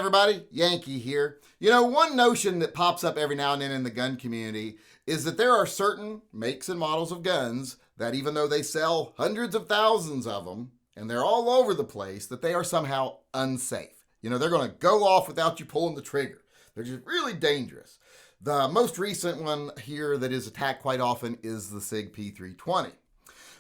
everybody, Yankee here. You know, one notion that pops up every now and then in the gun community is that there are certain makes and models of guns that even though they sell hundreds of thousands of them, and they're all over the place, that they are somehow unsafe. You know, they're going to go off without you pulling the trigger. They're just really dangerous. The most recent one here that is attacked quite often is the SIG P320.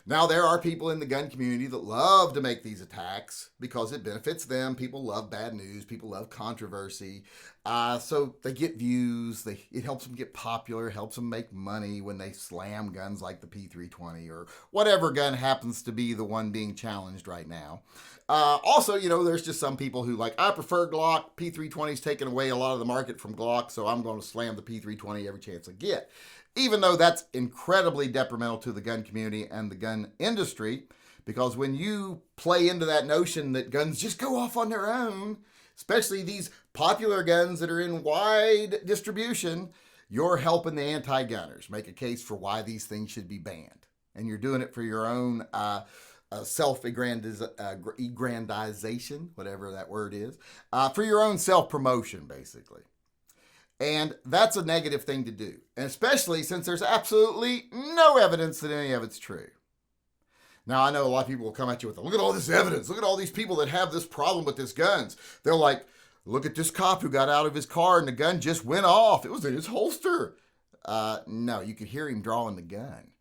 Now, there are people in the gun community that love to make these attacks because it benefits them. People love bad news. People love controversy. So they get views. It helps them get popular, helps them make money when they slam guns like the P320 or whatever gun happens to be the one being challenged right now. Also, you know, there's just some people who I prefer Glock. P320's taken away a lot of the market from Glock, so I'm going to slam the P320 every chance I get. Even though that's incredibly detrimental to the gun community and the gun industry, because when you play into that notion that guns just go off on their own, especially these popular guns that are in wide distribution, you're helping the anti-gunners make a case for why these things should be banned. And you're doing it for your own self-aggrandization, whatever that word is, for your own self-promotion, basically. And that's a negative thing to do, and especially since there's absolutely no evidence that any of it's true. Now, I know a lot of people will come at you with, look at all this evidence. Look at all these people that have this problem with these guns. They're like, look at this cop who got out of his car and the gun just went off. It was in his holster. No, you could hear him drawing the gun.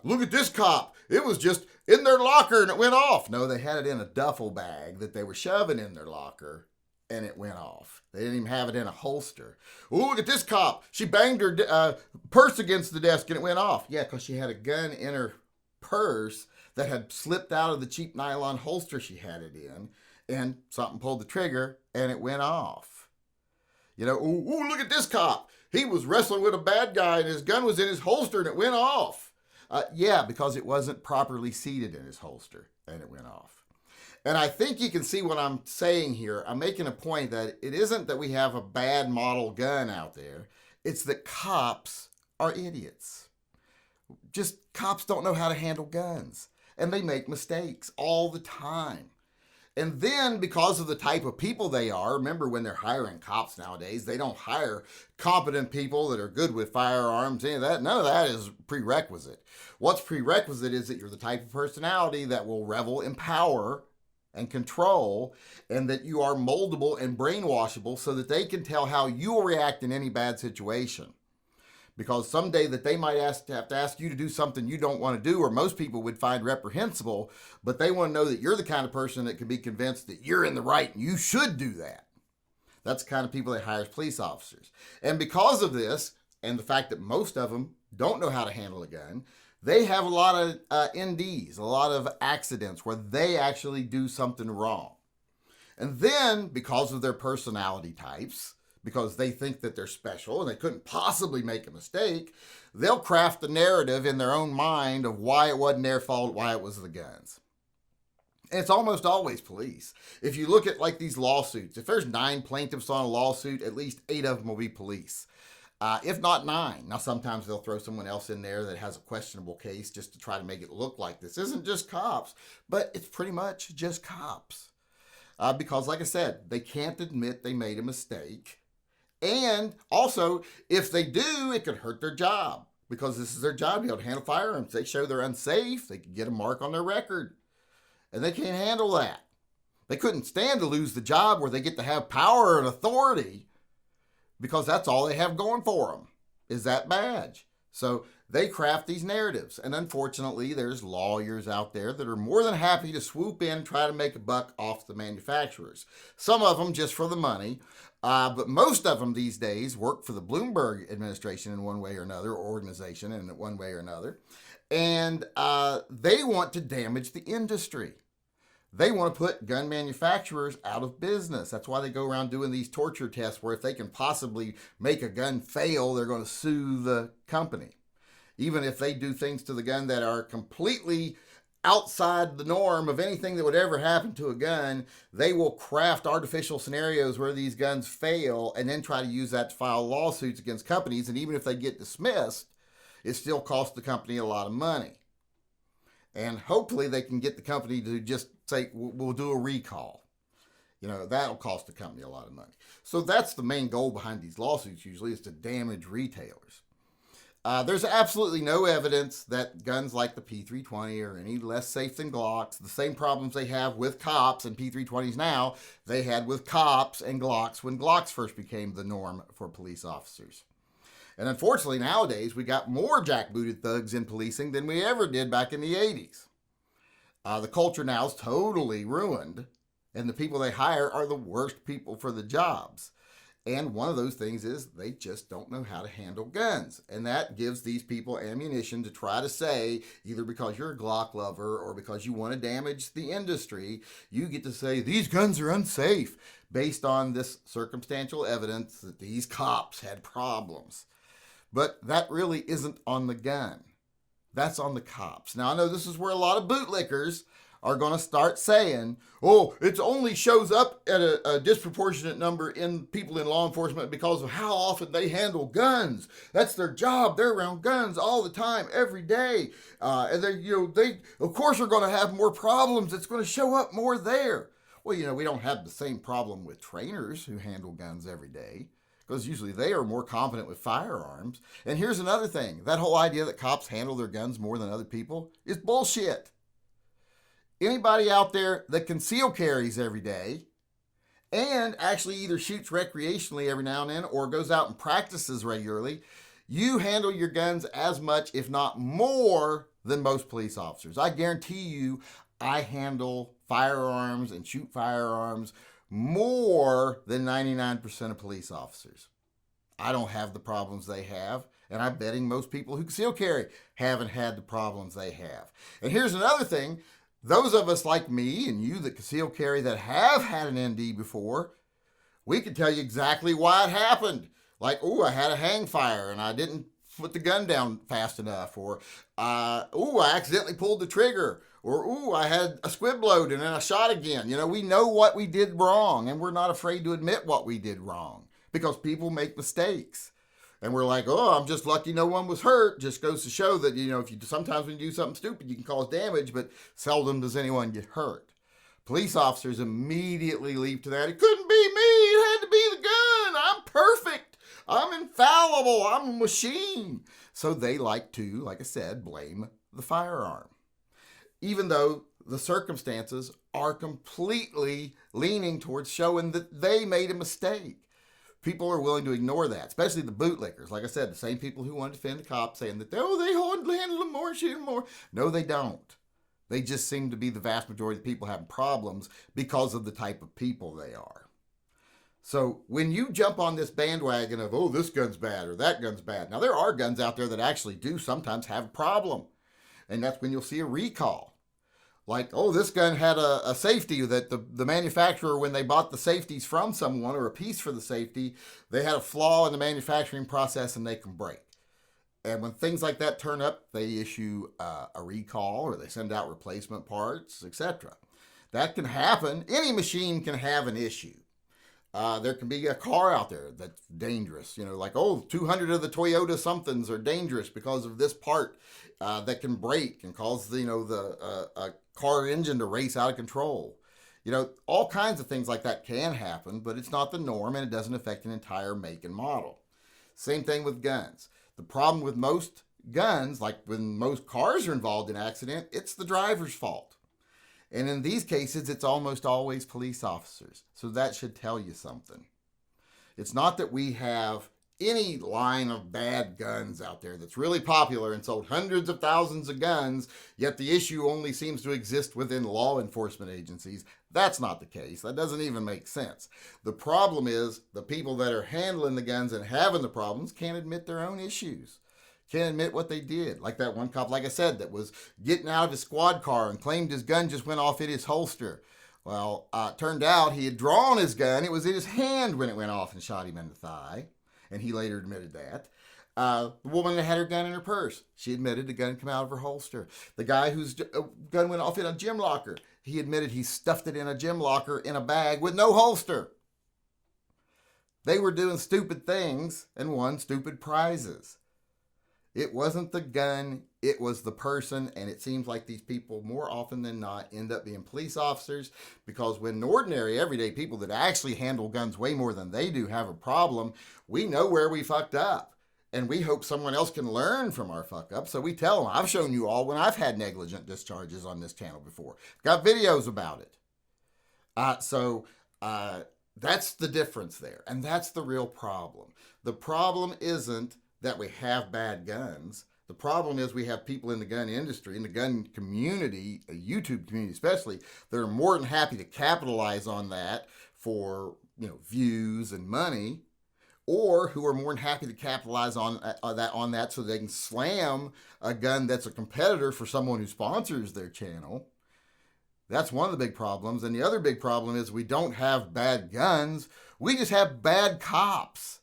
Look at this cop. It was just in their locker and it went off. No, they had it in a duffel bag that they were shoving in their locker and it went off. They didn't even have it in a holster. Oh, look at this cop. She banged her purse against the desk and it went off. Yeah, because she had a gun in her purse that had slipped out of the cheap nylon holster she had it in, and something pulled the trigger and it went off. You know, ooh, look at this cop. He was wrestling with a bad guy and his gun was in his holster and it went off. Yeah, because it wasn't properly seated in his holster and it went off. And I think you can see what I'm saying here. I'm making a point that it isn't that we have a bad model gun out there. It's that cops are idiots. Just cops don't know how to handle guns. And they make mistakes all the time. And then because of the type of people they are, remember when they're hiring cops nowadays, they don't hire competent people that are good with firearms, any of that. None of that is prerequisite. What's prerequisite is that you're the type of personality that will revel in power and control, and that you are moldable and brainwashable so that they can tell how you will react in any bad situation. Because someday that they might have to ask you to do something you don't want to do, or most people would find reprehensible, but they want to know that you're the kind of person that can be convinced that you're in the right and you should do that. That's the kind of people that hires police officers. And because of this, and the fact that most of them don't know how to handle a gun, they have a lot of NDs, a lot of accidents where they actually do something wrong. And then, because of their personality types, because they think that they're special and they couldn't possibly make a mistake, they'll craft the narrative in their own mind of why it wasn't their fault, why it was the guns. And it's almost always police. If you look at these lawsuits, if there's 9 plaintiffs on a lawsuit, at least 8 of them will be police. If not 9. Now, sometimes they'll throw someone else in there that has a questionable case just to try to make it look like this isn't just cops, but it's pretty much just cops. Because, like I said, they can't admit they made a mistake. And also, if they do, it could hurt their job. Because this is their job, to be able to handle firearms. They show they're unsafe, they could get a mark on their record. And they can't handle that. They couldn't stand to lose the job where they get to have power and authority, because that's all they have going for them, is that badge. So they craft these narratives. And unfortunately, there's lawyers out there that are more than happy to swoop in and try to make a buck off the manufacturers. Some of them just for the money. But most of them these days work for the Bloomberg administration in one way or another, or organization in one way or another. And they want to damage the industry. They want to put gun manufacturers out of business. That's why they go around doing these torture tests where if they can possibly make a gun fail, they're going to sue the company. Even if they do things to the gun that are completely outside the norm of anything that would ever happen to a gun, they will craft artificial scenarios where these guns fail and then try to use that to file lawsuits against companies. And even if they get dismissed, it still costs the company a lot of money. And hopefully they can get the company to just say, we'll do a recall. That'll cost the company a lot of money. So that's the main goal behind these lawsuits usually, is to damage retailers. There's absolutely no evidence that guns like the P320 are any less safe than Glocks. The same problems they have with cops and P320s now, they had with cops and Glocks when Glocks first became the norm for police officers. And unfortunately, nowadays, we got more jackbooted thugs in policing than we ever did back in the 80s. The culture now is totally ruined, and the people they hire are the worst people for the jobs. And one of those things is they just don't know how to handle guns. And that gives these people ammunition to try to say, either because you're a Glock lover or because you want to damage the industry, you get to say these guns are unsafe based on this circumstantial evidence that these cops had problems. But that really isn't on the gun. That's on the cops. Now, I know this is where a lot of bootlickers are going to start saying, oh, it only shows up at a disproportionate number in people in law enforcement because of how often they handle guns. That's their job. They're around guns all the time, every day. And they of course are going to have more problems. It's going to show up more there. Well, we don't have the same problem with trainers who handle guns every day, because usually they are more competent with firearms. And here's another thing. That whole idea that cops handle their guns more than other people is bullshit. Anybody out there that conceal carries every day and actually either shoots recreationally every now and then or goes out and practices regularly, you handle your guns as much, if not more, than most police officers. I guarantee you, I handle firearms and shoot firearms more than 99% of police officers. I don't have the problems they have, and I'm betting most people who conceal carry haven't had the problems they have. And here's another thing. Those of us like me and you that conceal carry that have had an ND before, we can tell you exactly why it happened. Like, I had a hang fire and I didn't put the gun down fast enough. Or, I accidentally pulled the trigger. Or, I had a squib load and then I shot again. We know what we did wrong, and we're not afraid to admit what we did wrong because people make mistakes. And we're like, I'm just lucky no one was hurt. Just goes to show that, sometimes when you do something stupid, you can cause damage, but seldom does anyone get hurt. Police officers immediately leap to that. It couldn't be me. It had to be the gun. I'm perfect. I'm infallible. I'm a machine. So they like to, like I said, blame the firearm, even though the circumstances are completely leaning towards showing that they made a mistake. People are willing to ignore that, especially the bootlickers. Like I said, the same people who want to defend the cops saying that, they handle them more, shoot them more. No, they don't. They just seem to be the vast majority of people having problems because of the type of people they are. So when you jump on this bandwagon of, this gun's bad or that gun's bad. Now, there are guns out there that actually do sometimes have a problem. And that's when you'll see a recall. Like, this gun had a safety that the manufacturer, when they bought the safeties from someone or a piece for the safety, they had a flaw in the manufacturing process and they can break. And when things like that turn up, they issue a recall or they send out replacement parts, etc. That can happen. Any machine can have an issue. There can be a car out there that's dangerous, like, 200 of the Toyota somethings are dangerous because of this part that can break and cause, the car engine to race out of control. All kinds of things like that can happen, but it's not the norm and it doesn't affect an entire make and model. Same thing with guns. The problem with most guns, like when most cars are involved in an accident, it's the driver's fault. And in these cases, it's almost always police officers. So that should tell you something. It's not that we have any line of bad guns out there that's really popular and sold hundreds of thousands of guns, yet the issue only seems to exist within law enforcement agencies. That's not the case. That doesn't even make sense. The problem is the people that are handling the guns and having the problems can't admit their own issues. Can't admit what they did. Like that one cop, like I said, that was getting out of his squad car and claimed his gun just went off in his holster. Well, it turned out he had drawn his gun. It was in his hand when it went off and shot him in the thigh. And he later admitted that. The woman that had her gun in her purse, she admitted the gun came out of her holster. The guy whose gun went off in a gym locker, he admitted he stuffed it in a gym locker in a bag with no holster. They were doing stupid things and won stupid prizes. It wasn't the gun It was the person, and it seems like these people more often than not end up being police officers, because when ordinary, everyday people that actually handle guns way more than they do have a problem, we know where we fucked up. And we hope someone else can learn from our fuck up. So we tell them, I've shown you all when I've had negligent discharges on this channel before. Got videos about it. That's the difference there. And that's the real problem. The problem isn't that we have bad guns. The problem is we have people in the gun industry, in the gun community, a YouTube community especially, that are more than happy to capitalize on that for, views and money, or who are more than happy to capitalize on that so they can slam a gun that's a competitor for someone who sponsors their channel. That's one of the big problems. And the other big problem is we don't have bad guns. We just have bad cops.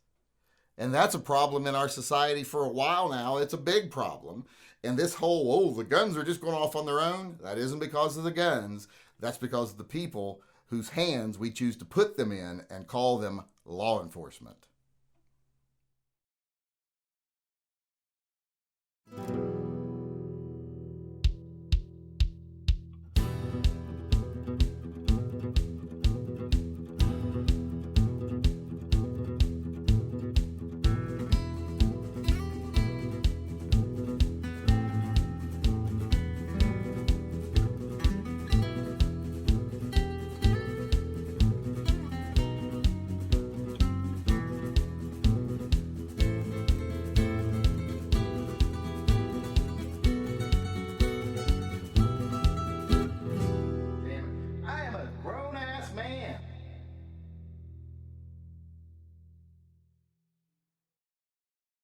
And that's a problem in our society for a while now. It's a big problem. And this whole, the guns are just going off on their own, that isn't because of the guns. That's because of the people whose hands we choose to put them in and call them law enforcement.